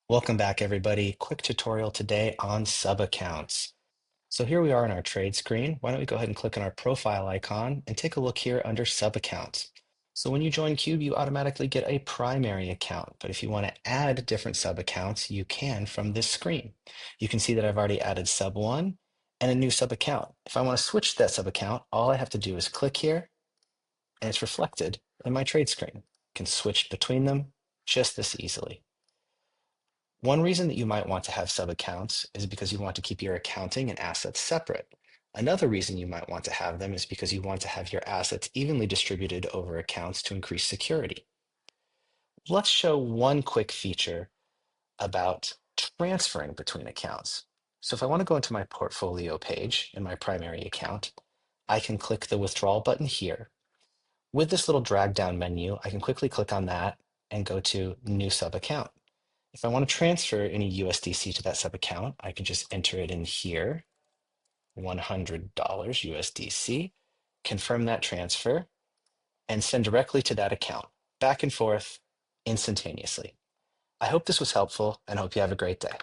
Welcome back, everybody. Quick tutorial today on Subaccounts. So here we are on our trade screen. Why don't we go ahead and click on our profile icon and take a look here under Subaccounts. So when you join Cube, you automatically get a primary account. But if you want to add different subaccounts, you can from this screen. You can see that I've already added sub one and a new subaccount. If I want to switch that subaccount, all I have to do is click here and it's reflected in my trade screen. I can switch between them just this easily. One reason that you might want to have subaccounts is because you want to keep your accounting and assets separate. Another reason you might want to have them is because you want to have your assets evenly distributed over accounts to increase security. Let's show one quick feature about transferring between accounts. So if I want to go into my portfolio page in my primary account, I can click the withdrawal button here. With this little drag down menu, I can quickly click on that and go to new subaccount. If I want to transfer any USDC to that sub account, I can just enter it in here, $100 USDC, confirm that transfer, and send directly to that account, back and forth, instantaneously. I hope this was helpful and hope you have a great day.